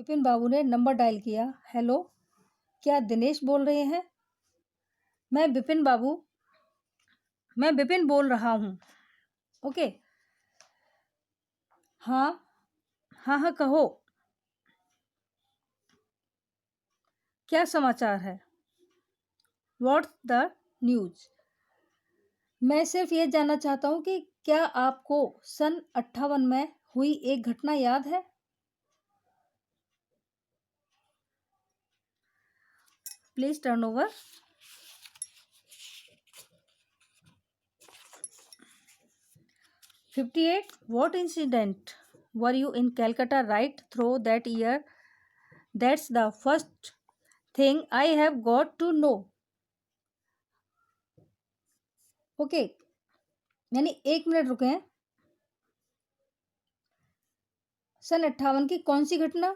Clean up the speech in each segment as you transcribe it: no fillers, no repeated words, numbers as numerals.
विपिन बाबू ने number dial किया। Hello, क्या दिनेश बोल रहे हैं? मैं विपिन बोल रहा हूँ। ओके। हाँ हाँ, कहो, क्या समाचार है? What's the news? मैं सिर्फ ये जानना चाहता हूँ कि क्या आपको सन 58 में हुई एक घटना याद है? Please turn over. "58? What incident? Were you in Calcutta right through that year? That's the first thing I have got to know." Okay, यानी 1 मिनट रुके। सन 58 की कौन सी घटना?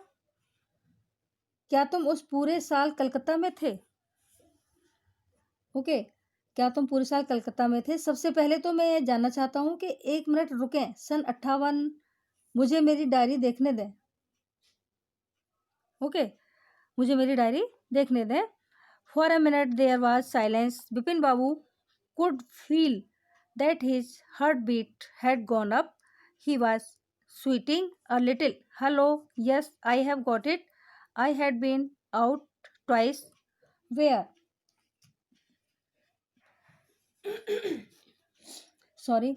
क्या तुम उस पूरे साल कलकत्ता में थे? ओके, क्या तुम पूरे साल कलकत्ता में थे? सबसे पहले तो मैं ये जानना चाहता हूँ कि 1 मिनट रुकें। सन 58, मुझे मेरी डायरी देखने दें। ओके, मुझे मेरी डायरी देखने दें। For a minute there was silence. Vipin Babu could feel that his heartbeat had gone up. He was sweating a little. "Hello, yes, I have got it. I had been out twice." "Where?" Sorry.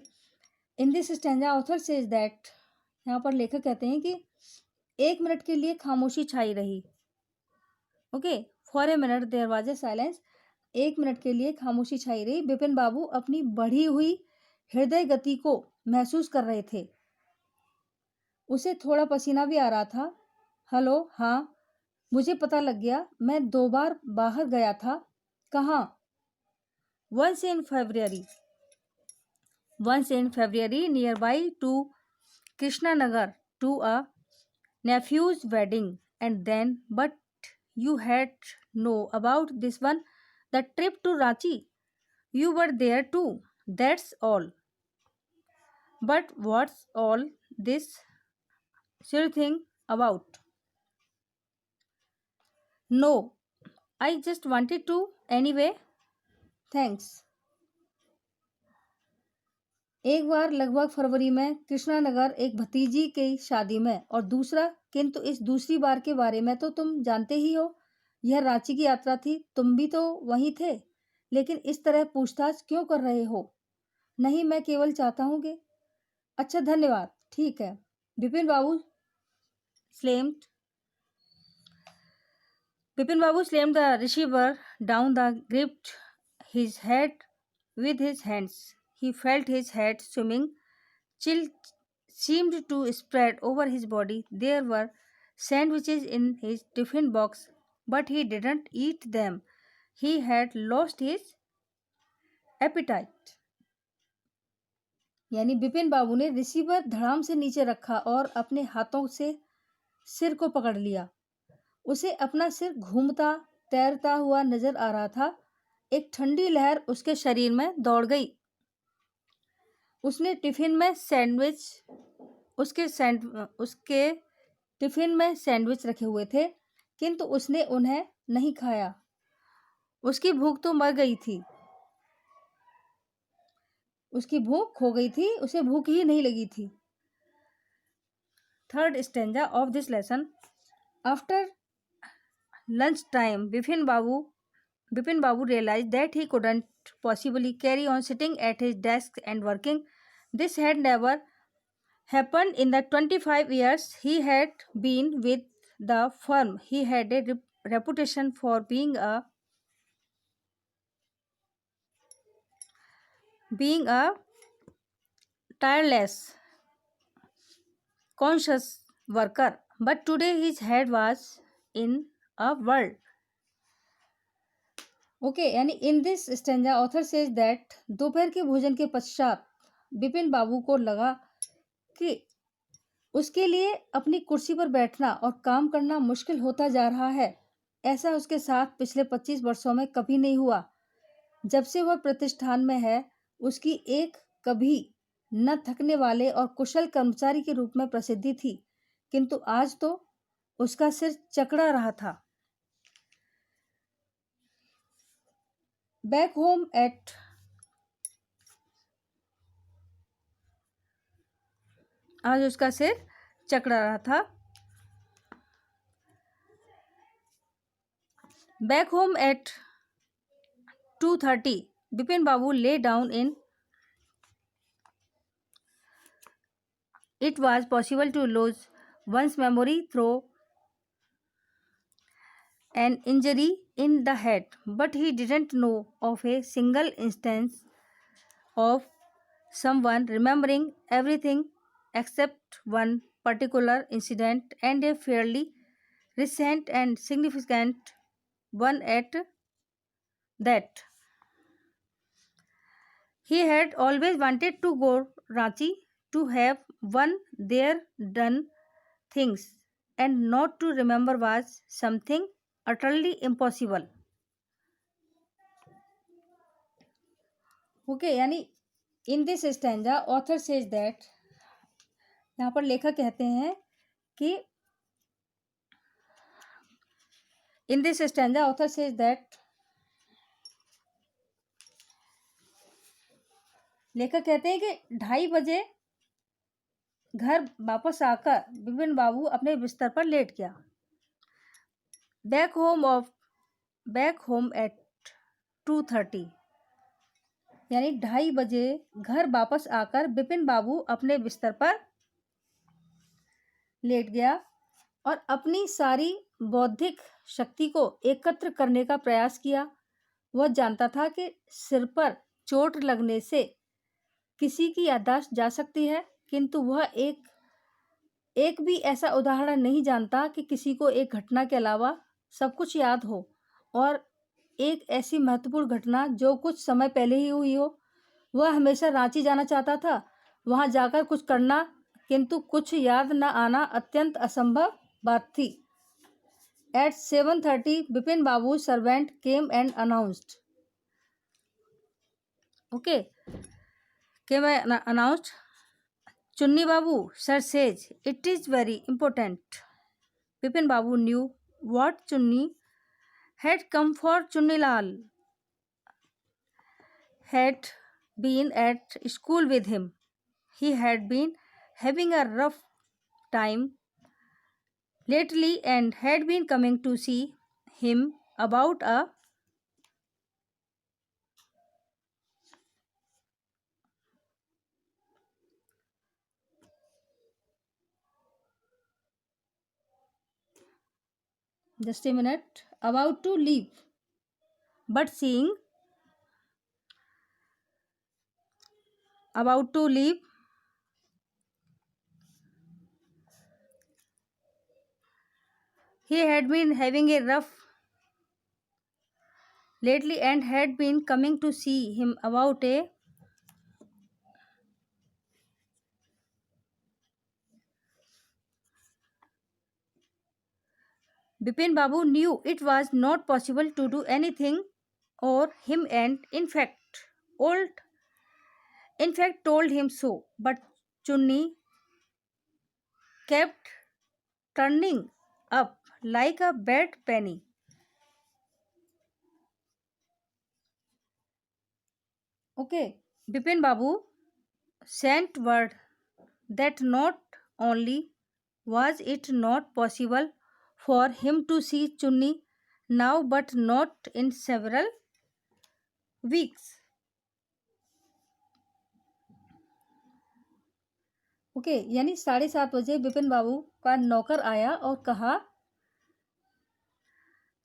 In this stanza, author says that, यहाँ पर लेखक कहते हैं कि 1 मिनट के लिए खामोशी छाई रही। Okay, for a minute there was a silence. 1 मिनट के लिए खामोशी छाई रही। विपिन बाबू अपनी बढ़ी हुई हृदय गति को महसूस कर रहे थे। उसे थोड़ा पसीना भी आ रहा था। हेलो, हाँ, मुझे पता लग गया। मैं 2 बार बाहर गया था। कहाँ? Once in February nearby to Krishnanagar to a nephew's wedding, and then, but you had know about this one, the trip to Ranchi. You were there too. That's all. But what's all this silly thing about? No, I just wanted to anyway. Thanks. एक बार लगभग फरवरी में कृष्णानगर एक भतीजी की शादी में, और दूसरा, किंतु इस दूसरी बार के बारे में तो तुम जानते ही हो। यह रांची की यात्रा थी। तुम भी तो वहीं थे। लेकिन इस तरह पूछताछ क्यों कर रहे हो? नहीं, मैं केवल चाहता हूँ कि... अच्छा, धन्यवाद, ठीक है। विपिन बाबू slammed the receiver down the gripped his head with his hands. He felt his head swimming. Chill seemed to spread over his body. There were sandwiches in his tiffin box, but he didn't eat them. He had lost his appetite. यानी विपिन बाबू ने receiver धड़ाम से नीचे रखा और अपने हाथों से सिर को पकड़ लिया। उसे अपना सिर घूमता तैरता हुआ नजर आ रहा था। एक ठंडी लहर उसके शरीर में दौड़ गई। उसके टिफिन में सैंडविच रखे हुए थे, किंतु उसने उन्हें नहीं खाया। उसकी भूख तो मर गई थी। उसकी भूख खो गई थी। उसे भूख ही नहीं लगी थी। Third stanza of this lesson. After lunch time, Bipin Babu realized that he couldn't possibly carry on sitting at his desk and working. This had never happened in the 25 years he had been with the firm. He had a reputation for being a tireless, conscious worker, but today his head was in a whirl. Okay, यानी in this stanza author says that दोपहर के भोजन के पश्चात विपिन बाबू को लगा कि उसके लिए अपनी कुर्सी पर बैठना और काम करना मुश्किल होता जा रहा है। ऐसा उसके साथ पिछले 25 वर्षों में कभी नहीं हुआ। जब से वह प्रतिष्ठान में है, उसकी एक कभी न थकने वाले और कुशल कर्मचारी के रूप में प्रसिद्धि थी, किंतु आज तो उसका सिर चकरा रहा था। बैक होम एट आज उसका सिर चकरा रहा था। Back home at 2:30 Bipin Babu lay down in it was possible to lose one's memory through an injury in the head, but he didn't know of a single instance of someone remembering everything except one particular incident, and a fairly recent and significant one at that. He had always wanted to go Ranchi to have one there done things, and not to remember was something utterly impossible. Okay, यानी in this stanza author says that, यहाँ पर लेखक कहते हैं कि in this stanza author says that, लेखक कहते हैं कि 2:30 बजे घर वापस आकर बिपिन बाबू अपने बिस्तर पर लेट गया। बैक होम एट 2:30 यानी 2:30 बजे घर वापस आकर बिपिन बाबू अपने बिस्तर पर लेट गया और अपनी सारी बौद्धिक शक्ति को एकत्र करने का प्रयास किया। वह जानता था कि सिर पर चोट लगने से किसी की याददाश्त जा सकती है, किंतु वह एक भी ऐसा उदाहरण नहीं जानता कि किसी को एक घटना के अलावा सब कुछ याद हो, और एक ऐसी महत्वपूर्ण घटना जो कुछ समय पहले ही हुई हो। वह हमेशा रांची जाना चाहता था, वहां जाकर कुछ करना, किंतु कुछ याद न आना अत्यंत असंभव बात थी। At 7:30 Bipin Babu servant came and announced Chunni Babu, sir says, it is very important. Bipin Babu knew what Chunni had come for. Chunni Lal had been at school with him. He had been having a rough time lately and had been coming to see him about a just a minute, about to leave, but seeing about to leave he had been having a rough lately and had been coming to see him about a Bipin Babu knew it was not possible to do anything or him, and in fact told him so, but Chunni kept turning up like a bad penny. Bipin Babu sent word that not only was it not possible for him to see Chunni now, but not in several weeks. यानी 7:30 बजे बिपिन बाबू का नौकर आया और कहा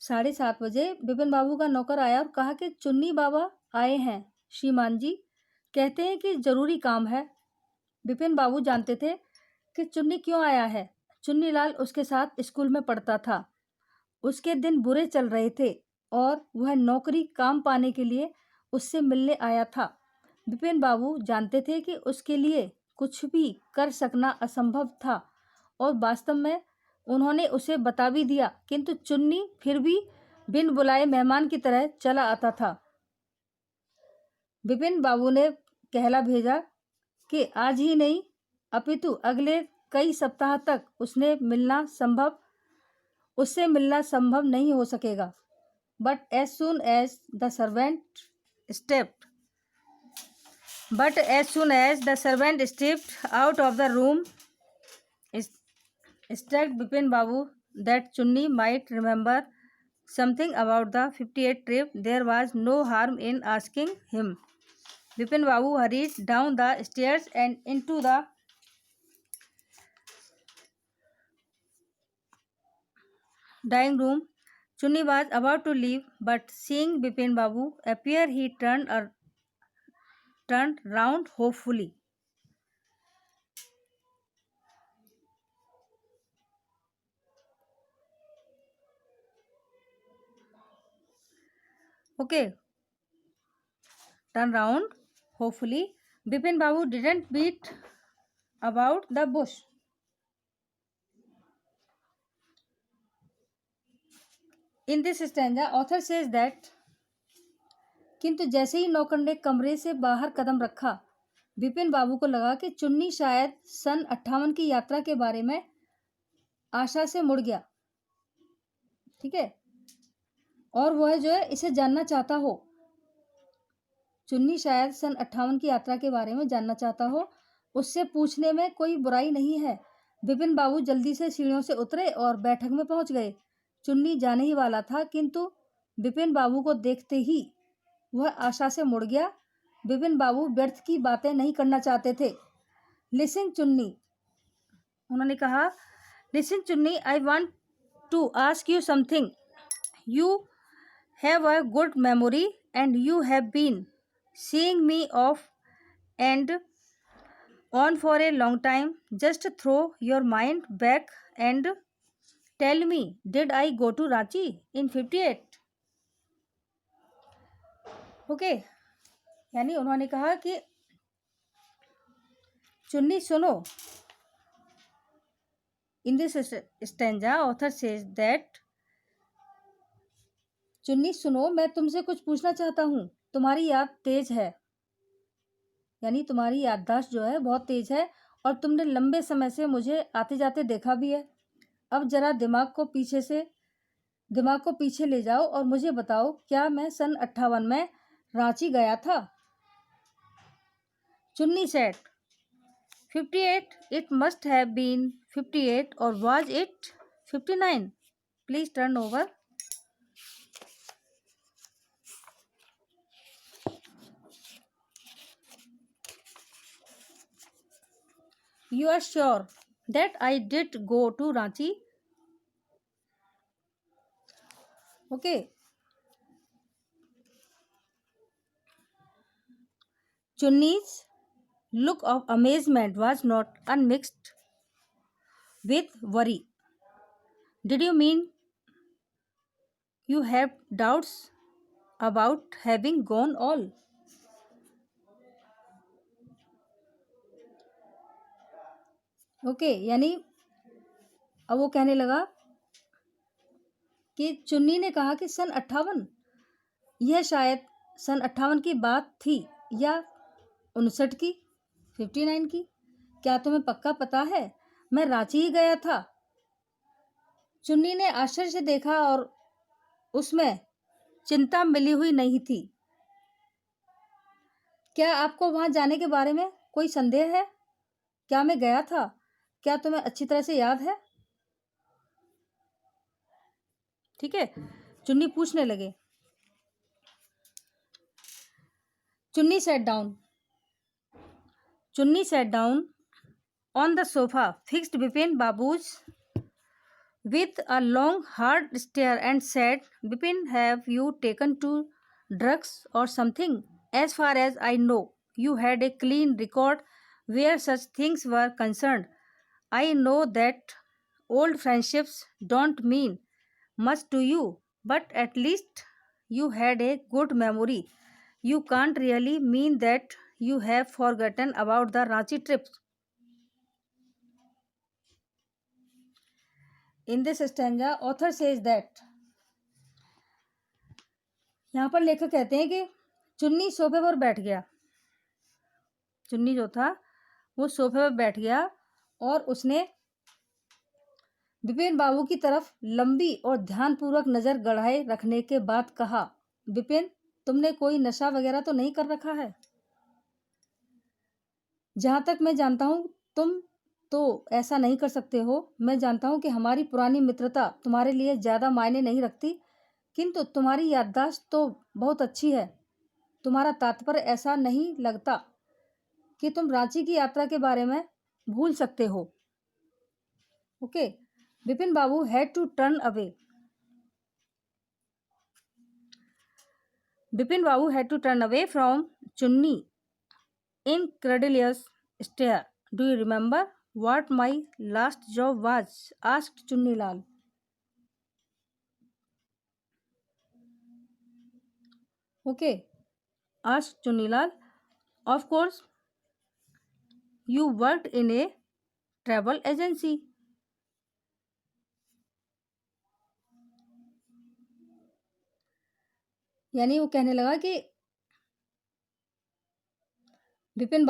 7:30 बजे बिपिन बाबू का नौकर आया और कहा कि चुन्नी बाबा आए हैं श्रीमान जी, कहते हैं कि जरूरी काम है। बिपिन बाबू जानते थे कि चुन्नी क्यों आया है। चुन्नी लाल उसके साथ स्कूल में पढ़ता था। उसके दिन बुरे चल रहे थे और वह नौकरी काम पाने के लिए उससे मिलने आया था। बिपिन बाबू जानते थे कि उसके लिए कुछ भी कर सकना असंभव था, और वास्तव में उन्होंने उसे बता भी दिया, किंतु चुन्नी फिर भी बिन बुलाए मेहमान की तरह चला आता था। बिपिन बाबू ने कहला भेजा कि आज ही नहीं अपितु अगले कई सप्ताह तक उसने मिलना संभव उससे मिलना संभव नहीं हो सकेगा। But as soon as the servant stepped out of the room struck Bipin Babu that Chunni might remember something about the 58 trip. There was no harm in asking him. Bipin Babu hurried down the stairs and into the dining room. Chunni was about to leave, but seeing Bipin Babu appear, he turned round hopefully. Okay, turn round hopefully. Bipin Babu didn't beat about the bush. In this stanza, author says that किंतु जैसे ही नौकर ने कमरे से बाहर कदम रखा, विपिन बाबू को लगा कि चुन्नी शायद सन 58 की यात्रा के बारे में आशा से मुड़ गया। ठीक है, और वह जो है इसे जानना चाहता हो। चुन्नी शायद सन 58 की यात्रा के बारे में जानना चाहता हो, उससे पूछने में कोई बुराई नहीं है। विपिन बाबू जल्दी से सीढ़ियों से उतरे और बैठक में पहुंच गए। चुन्नी जाने ही वाला था, किंतु विपिन बाबू को देखते ही वह आशा से मुड़ गया। विपिन बाबू व्यर्थ की बातें नहीं करना चाहते थे। लिसन चुन्नी, उन्होंने कहा, listen Chunni, I want to ask you something. You have a good memory and you have been seeing me off and on for a long time. Just throw your mind back and tell me, did I go to Ranchi in 58? Okay, यानी उन्होंने कहा कि चुन्नी सुनो। In this stanza author says that, चुन्नी सुनो, मैं तुमसे कुछ पूछना चाहता हूँ। तुम्हारी याद तेज है, यानी तुम्हारी याददाश्त जो है बहुत तेज है, और तुमने लंबे समय से मुझे आते जाते देखा भी है। अब जरा दिमाग को पीछे ले जाओ और मुझे बताओ, क्या मैं सन 58 में रांची गया था? चुन्नी said, 58, it must have been 58, or was it 59? Please turn over. You are sure that I did go to Ranchi? Okay. Chunni's look of amazement was not unmixed with worry. Did you mean you have doubts about having gone all? Okay, यानी अब वो कहने लगा कि चुन्नी ने कहा कि सन 58, यह शायद सन 58 की बात थी या 59 की, 59 की। क्या तुम्हें पक्का पता है? मैं रांची ही गया था। चुन्नी ने आश्चर्य से देखा और उसमें चिंता मिली हुई नहीं थी। क्या आपको वहां जाने के बारे में कोई संदेह है? क्या मैं गया था? क्या तुम्हें अच्छी तरह से याद है? ठीक है, चुन्नी पूछने लगे। चुन्नी sat down on the sofa, fixed Bipin Babu's with a long hard stare and said, Bipin, have you taken to drugs or something? As far as I know, you had a clean record where such things were concerned. I know that old friendships don't mean much to you, but at least you had a good memory. You can't really mean that you have forgotten about the Ranchi trip. In this stanza, author says that, यहाँ पर लेखक कहते हैं कि चुन्नी सोफे पर बैठ गया। चुन्नी जो था वो सोफे पर बैठ गया और उसने विपिन बाबू की तरफ लंबी और ध्यानपूर्वक नजर गड़ाए रखने के बाद कहा, विपिन, तुमने कोई नशा वगैरह तो नहीं कर रखा है? जहां तक मैं जानता हूं तुम तो ऐसा नहीं कर सकते हो। मैं जानता हूं कि हमारी पुरानी मित्रता तुम्हारे लिए ज्यादा मायने नहीं रखती, किंतु तुम्हारी याददाश्त तो बहुत अच्छी है। तुम्हारा तात्पर्य ऐसा नहीं लगता कि तुम रांची की यात्रा के बारे में भूल सकते हो। Okay, Vipin Babu had to turn away. Vipin Babu had to turn away from Chunni incredulous stare. Do you remember what my last job was? Asked Chunnilal. Okay, asked Chunnilal. Of course, you worked in a travel agency. यानी वो कहने लगा कि विपिन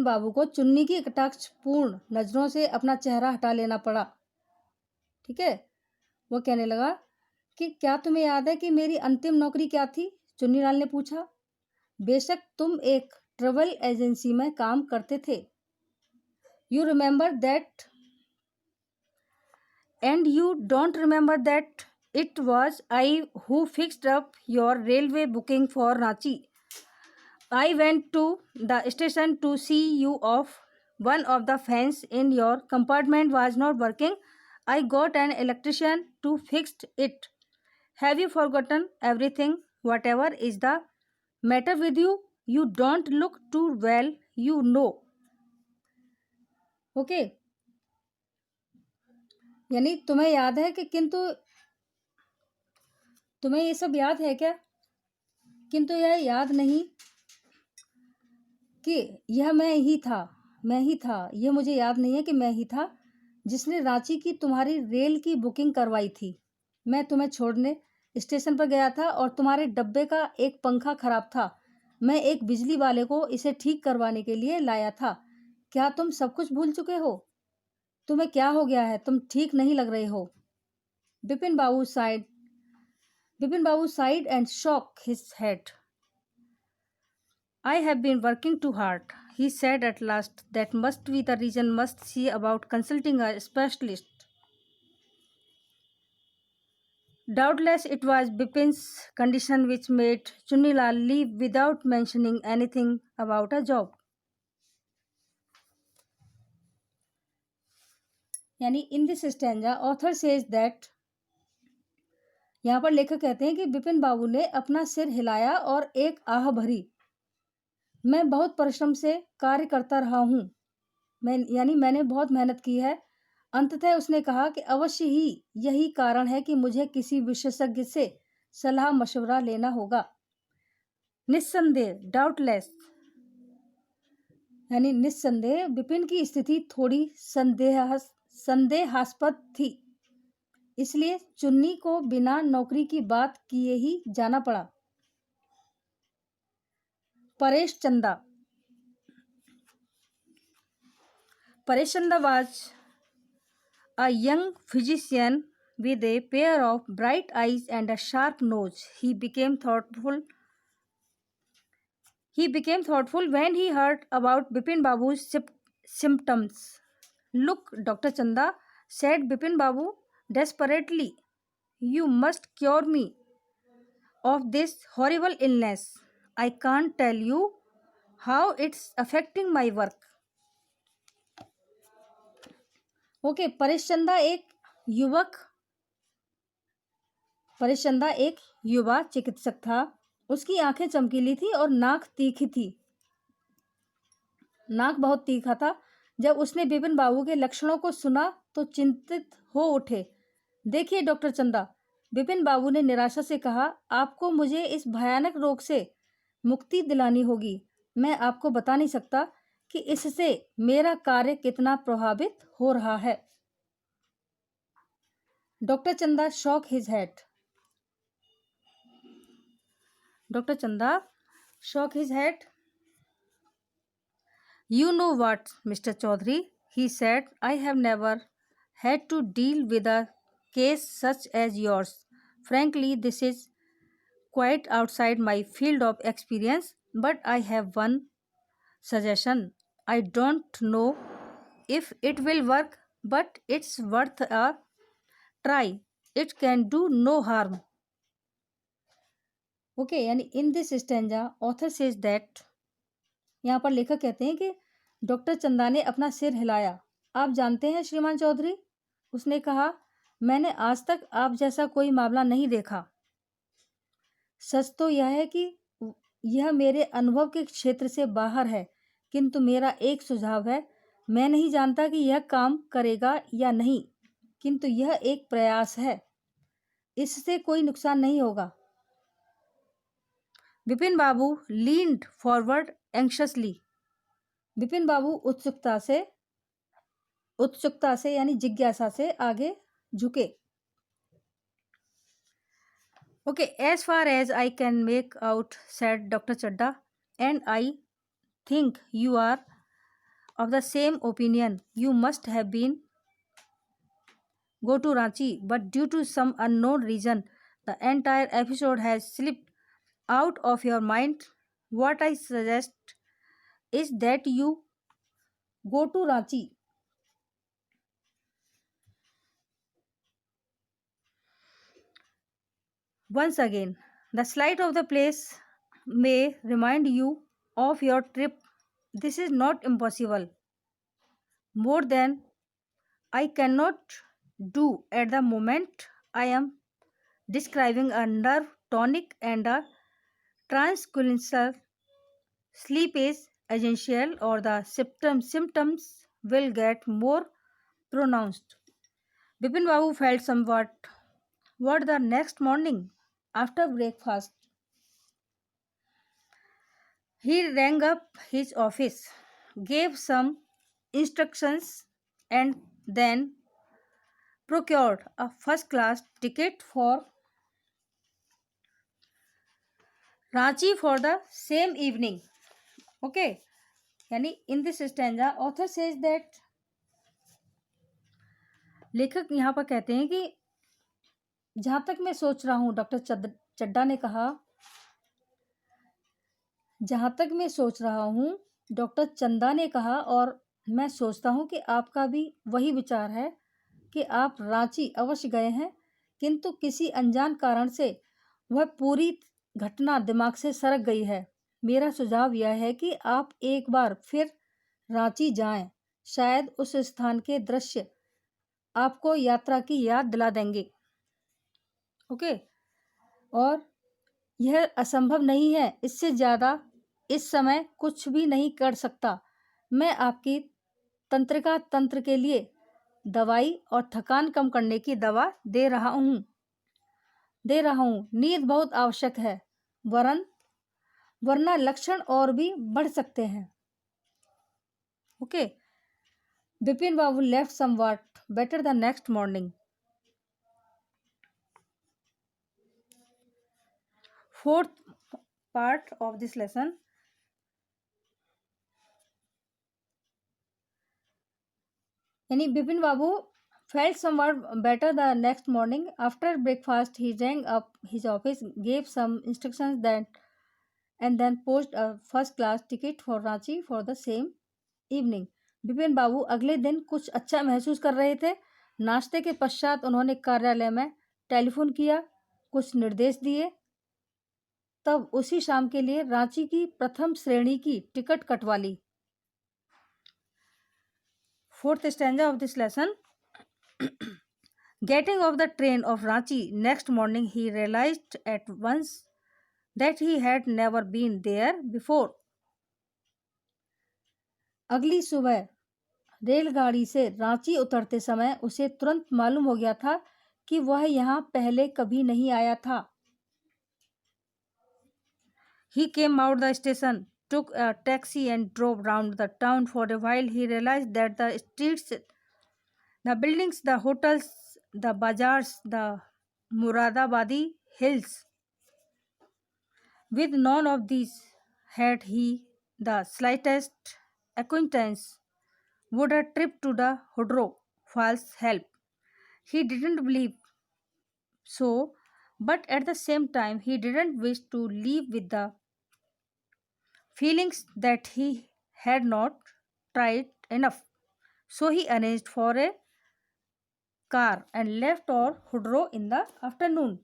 बाबू को चुन्नी की कटाक्षपूर्ण नजरों से अपना चेहरा हटा लेना पड़ा। ठीक है, वो कहने लगा कि क्या तुम्हें याद है कि मेरी अंतिम नौकरी क्या थी? चुन्नीलाल ने पूछा। बेशक तुम एक ट्रेवल एजेंसी में काम करते थे। You remember that and you don't remember that it was I who fixed up your railway booking for Ranchi. I went to the station to see you off. One of the fans in your compartment was not working. I got an electrician to fix it. Have you forgotten everything? Whatever is the matter with you? You don't look too well, you know. Okay. यानी तुम्हें याद है कि किंतु तुम्हें ये सब याद है क्या? किंतु यह याद नहीं कि यह मैं ही था। यह मुझे याद नहीं है कि मैं ही था जिसने रांची की तुम्हारी रेल की बुकिंग करवाई थी। मैं तुम्हें छोड़ने स्टेशन पर गया था और तुम्हारे डब्बे का एक पंखा खराब था। मैं एक बिजली वाले को इसे ठीक करवाने के लिए लाया था। क्या तुम सब कुछ भूल चुके हो? तुम्हें क्या हो गया है? तुम ठीक नहीं लग रहे हो। Vipin Babu sighed and shook his head. I have been working too hard, he said at last. That must be the reason. Must see about consulting a specialist. Doubtless it was Bipin's condition which made Chunnilal leave without mentioning anything about a job. यानी in this stanza, author says that यहाँ पर लेखक कहते हैं कि विपिन बाबू ने अपना सिर हिलाया और एक आह भरी। मैं बहुत परिश्रम से कार्य करता रहा हूँ। मैंने बहुत मेहनत की है। अंततः उसने कहा कि अवश्य ही यही कारण है कि मुझे किसी विशेषज्ञ से सलाह मशवरा लेना होगा। निस्संदेह, डाउटलेस, यानी निस्संदेह विपिन की स्थिति थोड़ी संदेहास्पद थी, इसलिए चुन्नी को बिना नौकरी की बात किए ही जाना पड़ा। परेश चंदा was a young physician with a pair of bright eyes and a sharp nose. He became thoughtful when he heard about Bipin Babu's symptoms. Look, Dr. Chanda, said Bipin Babu desperately, you must cure me of this horrible illness. I can't tell you how it's affecting my work. Okay, Paresh चंदा एक युवा चिकित्सक था। उसकी आंखें चमकीली थी और नाक तीखी थी। नाक बहुत तीखा था। जब उसने विपिन बाबू के लक्षणों को सुना तो चिंतित हो उठे। देखिए डॉक्टर चंदा, विपिन बाबू ने निराशा से कहा, आपको मुझे इस भयानक रोग से मुक्ति दिलानी होगी। मैं आपको बता नहीं सकता कि इससे मेरा कार्य कितना प्रभावित हो रहा है। डॉक्टर चंदा shock his head. Dr. Chanda shook his head. You know what, Mr. Chaudhary, he said, I have never had to deal with a case such as yours. Frankly, this is quite outside my field of experience, but I have one suggestion. I don't know if it will work, but it's worth a try. It can do no harm. Okay यानी in this stanza author says that, यहाँ पर लेखक कहते हैं कि doctor चंदा ने अपना सिर हिलाया। आप जानते हैं श्रीमान चौधरी, उसने कहा, मैंने आज तक आप जैसा कोई मामला नहीं देखा। सच तो यह है कि यह मेरे अनुभव के क्षेत्र से बाहर है, किंतु मेरा एक सुझाव है। मैं नहीं जानता कि यह काम करेगा या नहीं, किंतु यह एक प्रयास है, इससे कोई नुकसान नहीं होगा। Vipin Babu leaned forward anxiously. Vipin Babu उत्सुकता से यानी जिज्ञासा से आगे झुके। Okay, as far as I can make out, said doctor Chadda, and I think you are of the same opinion. You must have been go to Ranchi, but due to some unknown reason, the entire episode has slipped out of your mind. What I suggest is that you go to Ranchi. Once again, the slight of the place may remind you of your trip. This is not impossible. More than I cannot do at the moment. I am describing a nerve tonic and a tranquilizer. Sleep is essential or the symptoms will get more pronounced. Bipin Babu felt somewhat what the next morning after breakfast. He rang up his office, gave some instructions, and then procured a first class ticket for Ranchi for the same evening. Okay, यानी in this stanza author says that, लेखक यहाँ पर कहते हैं कि जहाँ तक मैं सोच रहा हूँ, डॉक्टर चड्डा ने कहा, जहाँ तक मैं सोच रहा हूँ, डॉक्टर चंदा ने कहा, और मैं सोचता हूँ कि आपका भी वही विचार है कि आप रांची अवश्य गए हैं, किंतु किसी अनजान कारण से वह पूरी घटना दिमाग से सरक गई है। मेरा सुझाव यह है कि आप एक बार फिर रांची जाएं। शायद उस स्थान के दृश्य आपको यात्रा की याद दिला देंगे। ओके, और यह असंभव नहीं है, इससे ज़्यादा इस समय कुछ भी नहीं कर सकता। मैं आपकी तंत्रिका तंत्र के लिए दवाई और थकान कम करने की दवा दे रहा हूँ। नींद बहुत आवश्यक है, वरना लक्षण और भी बढ़ सकते हैं। Okay, Bipin Babu left somewhat better the next morning. Fourth part of this lesson, यानी बिपिन बाबू felt somewhat better the next morning. After breakfast, he rang up his office, gave some instructions and then posted a first class ticket for Ranchi for the same evening. Bipin बाबू अगले दिन कुछ अच्छा महसूस कर रहे थे। नाश्ते के पश्चात उन्होंने कार्यालय में टेलीफोन किया, कुछ निर्देश दिए, तब उसी शाम के लिए रांची की प्रथम श्रेणी की टिकट कटवा ली। Fourth stanza of this lesson. Getting off the train of Ranchi next morning, he realized at once that he had never been there before. अगली सुबह रेलगाड़ी से रांची उतरते समय उसे तुरंत मालूम हो गया था कि वह यहाँ पहले कभी नहीं आया था। He came out the station, took a taxi and drove round the town. For a while he realized that the streets, the buildings, the hotels, the bazaars, the Muradabadi hills, with none of these had he the slightest acquaintance. would a trip to the Hudro Falls help? He didn't believe so, but at the same time, he didn't wish to leave with the feelings that he had not tried enough. So he arranged for a car and left for Hudro in the afternoon.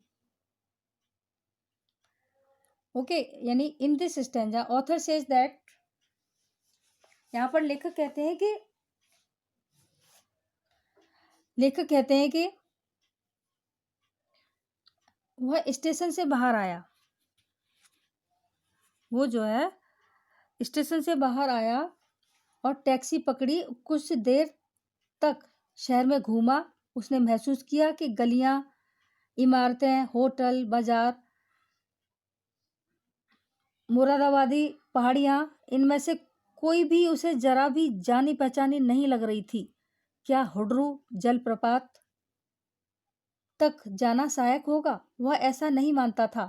Okay, यानी in this stanza, author says that यहाँ पर लेखक कहते हैं कि वह station से बाहर आया, वो जो है स्टेशन से बाहर आया और टैक्सी पकड़ी। कुछ देर तक शहर में घूमा। उसने महसूस किया कि गलियां, इमारतें, होटल, बाजार, मुरादाबादी पहाड़ियां, इनमें से कोई भी उसे जरा भी जानी पहचानी नहीं लग रही थी। क्या हुड्रू जलप्रपात तक जाना सहायक होगा? वह ऐसा नहीं मानता था,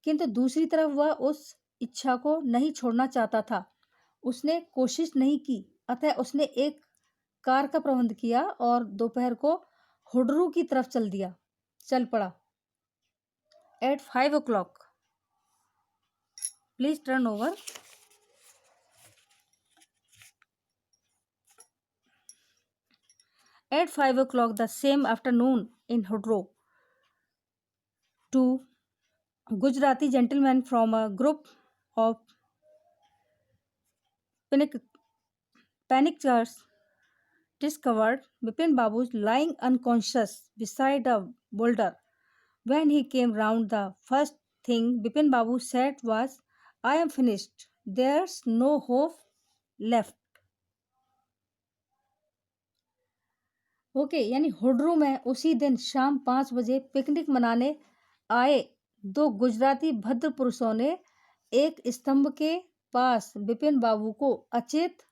किंतु दूसरी तरफ वह उस इच्छा को नहीं छोड़ना चाहता था। उसने कोशिश नहीं की, अतः उसने एक कार का प्रबंध किया और दोपहर को हुड्रू की तरफ चल पड़ा। At 5 o'clock, please turn over. At 5 o'clock the same afternoon in Hudro, two Gujarati gentlemen from a group of panickers discovered Bipin Babu lying unconscious beside a boulder. When he came round, the first thing Bipin Babu said was, "I am finished. There's no hope left." Okay, यानी हुड्रू में उसी दिन शाम 5 बजे picnic मनाने आए दो गुजराती भद्र पुरुषों ने एक स्तंभ के पास बिपिन बाबू को अचेत